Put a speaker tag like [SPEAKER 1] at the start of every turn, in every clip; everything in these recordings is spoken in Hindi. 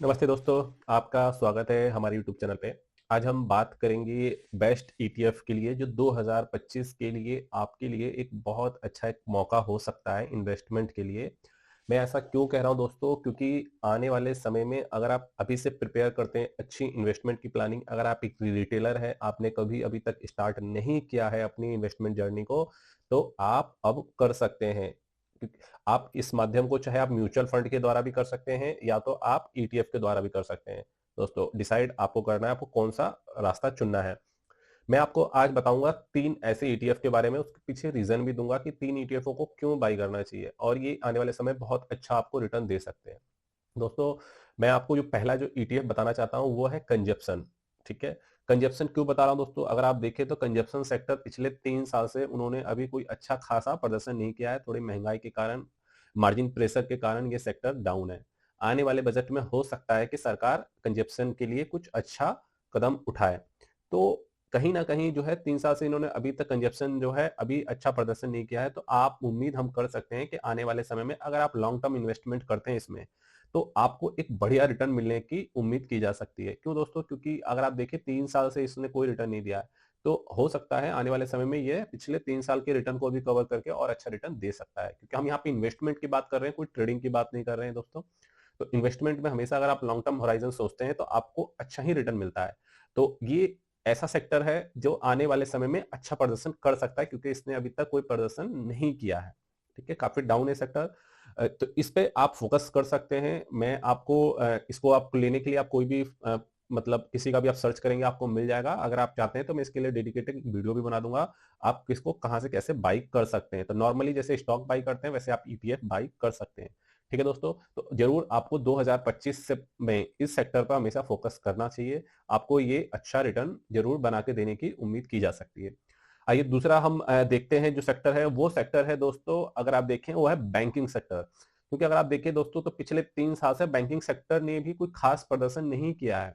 [SPEAKER 1] नमस्ते दोस्तों, आपका स्वागत है हमारे यूट्यूब चैनल पे। आज हम बात करेंगे बेस्ट ईटीएफ के लिए जो 2025 के लिए आपके लिए एक बहुत अच्छा एक मौका हो सकता है इन्वेस्टमेंट के लिए। मैं ऐसा क्यों कह रहा हूं दोस्तों, क्योंकि आने वाले समय में अगर आप अभी से प्रिपेयर करते हैं अच्छी इन्वेस्टमेंट की प्लानिंग, अगर आप एक रिटेलर हैं, आपने कभी अभी तक स्टार्ट नहीं किया है अपनी इन्वेस्टमेंट जर्नी को, तो आप अब कर सकते हैं। आप इस माध्यम को चाहे आप म्यूचुअल फंड के द्वारा भी कर सकते हैं या तो आप ईटीएफ के द्वारा भी कर सकते हैं। दोस्तों डिसाइड आपको करना है, आपको कौन सा रास्ता चुनना है। मैं आपको आज बताऊंगा 3 ऐसे ईटीएफ के बारे में, उसके पीछे रीजन भी दूंगा कि 3 ईटीएफओ को क्यों बाई करना चाहिए और ये आने वाले समय बहुत अच्छा आपको रिटर्न दे सकते हैं। दोस्तों, मैं आपको जो पहला जो ईटीएफ बताना चाहता हूं वो है कंजप्शन। ठीक है, कंजप्शन क्यों बता रहा हूं दोस्तों, अगर आप देखें तो कंजप्शन सेक्टर पिछले 3 साल से उन्होंने अभी कोई अच्छा खासा प्रदर्शन नहीं किया है। थोड़ी महंगाई के कारण, मार्जिन प्रेशर के कारण ये सेक्टर डाउन है। आने वाले बजट में हो सकता है कि सरकार कंजप्शन के लिए कुछ अच्छा कदम उठाए। तो कहीं ना कहीं जो है 3 साल से इन्होंने अभी तक कंजप्शन जो है अभी अच्छा प्रदर्शन नहीं किया है, तो आप उम्मीद हम कर सकते हैं कि आने वाले समय में अगर आप लॉन्ग टर्म इन्वेस्टमेंट करते हैं इसमें, तो आपको एक बढ़िया रिटर्न मिलने की उम्मीद की जा सकती है। क्यों दोस्तों, क्योंकि अगर आप देखें 3 साल से इसने कोई रिटर्न नहीं दिया है, तो हो सकता है आने वाले समय में ये पिछले 3 साल के रिटर्न को भी कवर करके और अच्छा रिटर्न दे सकता है। क्योंकि हम यहाँ पे इन्वेस्टमेंट की बात कर रहे हैं, कोई ट्रेडिंग की बात नहीं कर रहे हैं दोस्तों। तो इन्वेस्टमेंट में हमेशा अगर आप लॉन्ग टर्म होराइजन सोचते हैं तो आपको अच्छा ही रिटर्न मिलता है। तो ये ऐसा सेक्टर है जो आने वाले समय में अच्छा प्रदर्शन कर सकता है, क्योंकि इसने अभी तक कोई प्रदर्शन नहीं किया है। ठीक है, काफी डाउन है सेक्टर। तो इस पे आप फोकस कर सकते हैं। मैं आपको इसको आप लेने के लिए आप कोई भी मतलब किसी का भी आप सर्च करेंगे आपको मिल जाएगा। अगर आप चाहते हैं तो मैं इसके लिए डेडिकेटेड वीडियो भी बना दूंगा, आप किसको कहां से कैसे बाई कर सकते हैं। तो नॉर्मली जैसे स्टॉक बाई करते हैं वैसे आप ईटीएफ बाई कर सकते हैं। ठीक है दोस्तों, तो जरूर आपको 2025 से में इस सेक्टर पर हमेशा फोकस करना चाहिए। आपको ये अच्छा रिटर्न जरूर बना के देने की उम्मीद की जा सकती है। आइए दूसरा हम देखते हैं जो सेक्टर है, वो सेक्टर है दोस्तों, अगर आप देखें वो है बैंकिंग सेक्टर। क्योंकि अगर आप देखें दोस्तों तो पिछले 3 साल से बैंकिंग सेक्टर ने भी कोई खास प्रदर्शन नहीं किया है।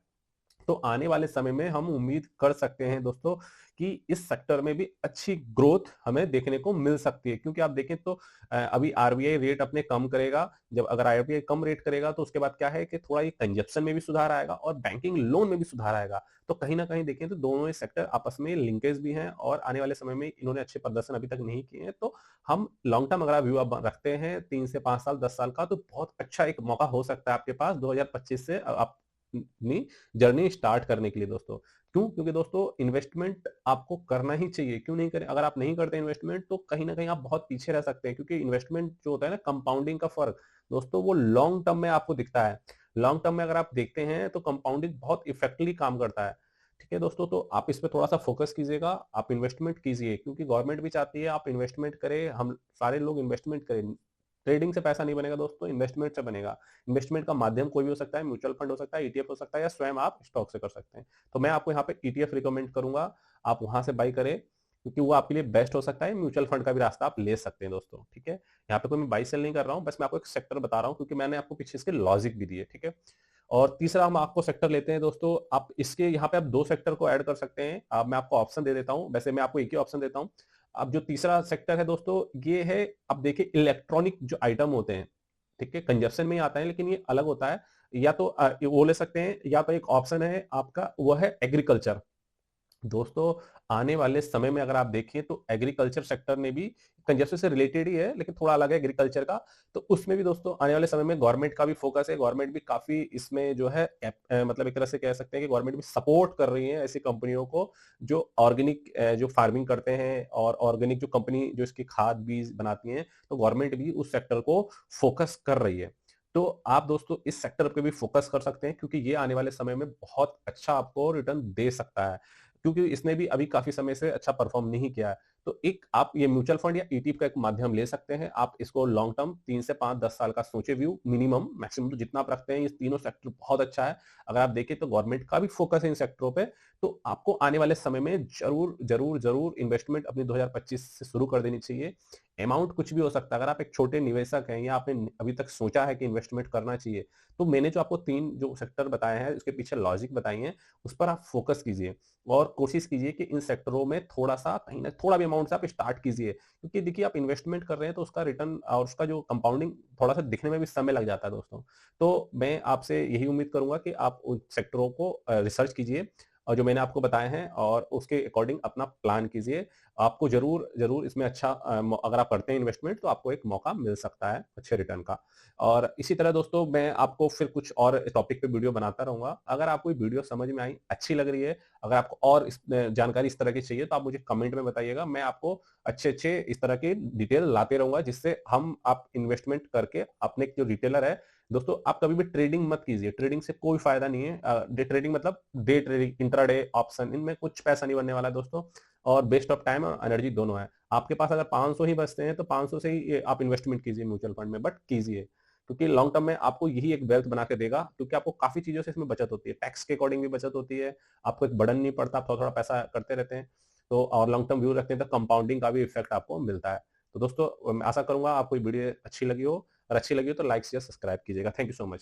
[SPEAKER 1] तो आने वाले समय में हम उम्मीद कर सकते हैं दोस्तों कि इस सेक्टर में भी अच्छी ग्रोथ हमें देखने को मिल सकती है। क्योंकि आप देखें तो अभी आरबीआई रेट अपने कम करेगा। जब अगर आरबीआई कम रेट करेगा तो उसके बाद क्या है कि थोड़ा ये कंजप्शन में भी सुधार आएगा और बैंकिंग लोन में भी सुधार आएगा। तो कहीं ना कहीं देखें तो दोनों ही सेक्टर आपस में लिंकेज भी हैं और आने वाले समय में इन्होंने अच्छे प्रदर्शन अभी तक नहीं किए हैं। तो हम लॉन्ग टर्म अगर व्यू रखते हैं 3 से 5 साल 10 साल का, तो बहुत अच्छा एक मौका हो सकता है आपके पास 2025 से आप अपनी जर्नी स्टार्ट करने के लिए दोस्तों। क्यों? क्योंकि दोस्तों इन्वेस्टमेंट आपको करना ही चाहिए। क्यों नहीं करें? अगर आप नहीं करते इन्वेस्टमेंट तो कहीं ना कहीं आप बहुत पीछे रह सकते हैं। क्योंकि इन्वेस्टमेंट जो होता है ना, कंपाउंडिंग का फर्क दोस्तों, वो लॉन्ग टर्म में आपको दिखता है। लॉन्ग टर्म में अगर आप देखते हैं तो कंपाउंडिंग बहुत इफेक्टिवली काम करता है। ठीक है दोस्तों, तो आप इस पे थोड़ा सा फोकस कीजिएगा, आप इन्वेस्टमेंट कीजिए, क्योंकि गवर्नमेंट भी चाहती है आप इन्वेस्टमेंट करें, हम सारे लोग इन्वेस्टमेंट करें। ट्रेडिंग से पैसा नहीं बनेगा दोस्तों, इन्वेस्टमेंट से बनेगा। इन्वेस्टमेंट का माध्यम कोई भी हो सकता है, म्यूचुअल फंड हो सकता है, ईटीएफ हो सकता है, या स्वयं आप स्टॉक से कर सकते हैं। तो मैं आपको यहाँ पे ईटीएफ रिकमेंड करूंगा, आप वहां से बाई करें, क्योंकि वो आपके लिए बेस्ट हो सकता है। म्यूचुअल फंड का भी रास्ता आप ले सकते हैं दोस्तों। ठीक है, यहाँ पे कोई मैं बाई सेल नहीं कर रहा हूँ, बस मैं आपको एक सेक्टर बता रहा हूँ, क्योंकि मैंने आपको पीछे इसके लॉजिक भी दिए। ठीक है, और तीसरा हम आपको सेक्टर लेते हैं दोस्तों, आप इसके यहाँ पे आप 2 सेक्टर को ऐड कर सकते हैं। अब मैं आपको ऑप्शन दे देता हूँ, वैसे मैं आपको एक ही ऑप्शन देता हूँ। अब जो तीसरा सेक्टर है दोस्तों, ये है, अब देखिए इलेक्ट्रॉनिक जो आइटम होते हैं, ठीक है, कंजप्शन में ही आता है लेकिन ये अलग होता है। या तो वो ले सकते हैं, या तो एक ऑप्शन है आपका वो है एग्रीकल्चर। दोस्तों आने वाले समय में अगर आप देखिए तो एग्रीकल्चर सेक्टर ने भी कंजस्टर से रिलेटेड ही है लेकिन थोड़ा अलग है एग्रीकल्चर का। तो उसमें भी दोस्तों आने वाले समय में गवर्नमेंट का भी फोकस है। गवर्नमेंट भी काफी इसमें जो है मतलब एक तरह से कह सकते हैं कि गवर्नमेंट भी सपोर्ट कर रही है ऐसी कंपनियों को जो ऑर्गेनिक जो फार्मिंग करते हैं, और ऑर्गेनिक जो कंपनी जो इसकी खाद बीज बनाती हैं, तो गवर्नमेंट भी उस सेक्टर को फोकस कर रही है। तो आप दोस्तों इस सेक्टर पे भी फोकस कर सकते हैं, क्योंकि ये आने वाले समय में बहुत अच्छा आपको रिटर्न दे सकता है। क्योंकि इसने भी अभी काफी समय से अच्छा परफॉर्म नहीं किया है। तो एक आप ये म्यूचुअल फंड या ईटीएफ का एक माध्यम ले सकते हैं। आप इसको लॉन्ग टर्म 3 से 5 10 साल का सोचे व्यू, मिनिमम मैक्सिमम तो जितना आप रखते हैं, ये तीनों सेक्टर बहुत अच्छा है। अगर आप देखें तो गवर्नमेंट का भी फोकस है इन सेक्टरों पे। तो आपको आने वाले समय में जरूर जरूर जरूर इन्वेस्टमेंट अपनी 2025 से शुरू कर देनी चाहिए। अमाउंट कुछ भी हो सकता है। अगर आप एक छोटे निवेशक हैं या आपने अभी तक सोचा है कि इन्वेस्टमेंट करना चाहिए, तो मैंने जो आपको 3 जो सेक्टर बताए हैं उसके पीछे लॉजिक बताई है, उस पर आप फोकस कीजिए और कोशिश कीजिए कि इन सेक्टरों में थोड़ा सा कहीं ना थोड़ा भी अमाउंट से आप स्टार्ट कीजिए, क्योंकि देखिए आप इन्वेस्टमेंट कर रहे हैं तो उसका रिटर्न और उसका जो कंपाउंडिंग थोड़ा सा दिखने में भी समय लग जाता है दोस्तों। तो मैं आपसे यही उम्मीद करूंगा कि आप उन सेक्टरों को रिसर्च कीजिए और जो मैंने आपको बताए हैं और उसके अकॉर्डिंग अपना प्लान कीजिए। आपको जरूर इसमें अच्छा अगर आप करते हैं इन्वेस्टमेंट तो आपको एक मौका मिल सकता है अच्छे रिटर्न का। और इसी तरह दोस्तों मैं आपको फिर कुछ और टॉपिक पे वीडियो बनाता रहूंगा। अगर आपको ये वीडियो समझ में आई, अच्छी लग रही है, अगर आपको और जानकारी इस तरह की चाहिए तो आप मुझे कमेंट में बताइएगा। मैं आपको अच्छे अच्छे इस तरह के डिटेल लाते रहूंगा, जिससे हम आप इन्वेस्टमेंट करके अपने जो रिटेलर है दोस्तों, आप कभी भी ट्रेडिंग मत कीजिए। ट्रेडिंग से कोई फायदा नहीं है। डे ट्रेडिंग मतलब डे ट्रेडिंग, इंट्राडे, ऑप्शन, इनमें कुछ पैसा नहीं बनने वाला है दोस्तों। और वेस्ट ऑफ टाइम और एनर्जी दोनों है। आपके पास अगर 500 ही बचते हैं तो 500 से ही आप इन्वेस्टमेंट कीजिए म्यूचुअल फंड में, बट कीजिए, क्योंकि लॉन्ग टर्म में आपको यही एक वेल्थ बना के देगा। क्योंकि आपको काफी चीजों से इसमें बचत होती है, टैक्स के अकॉर्डिंग भी बचत होती है, आपको एक बर्डन नहीं पड़ता, आप थोड़ा थोड़ा पैसा करते रहते हैं तो, और लॉन्ग टर्म व्यू रखते हैं तो कंपाउंडिंग का भी इफेक्ट आपको मिलता है। तो दोस्तों मैं आशा करूंगा आपको ये वीडियो अच्छी लगी हो, और अच्छी लगी हो तो लाइक शेयर सब्सक्राइब कीजिएगा। Thank you so much.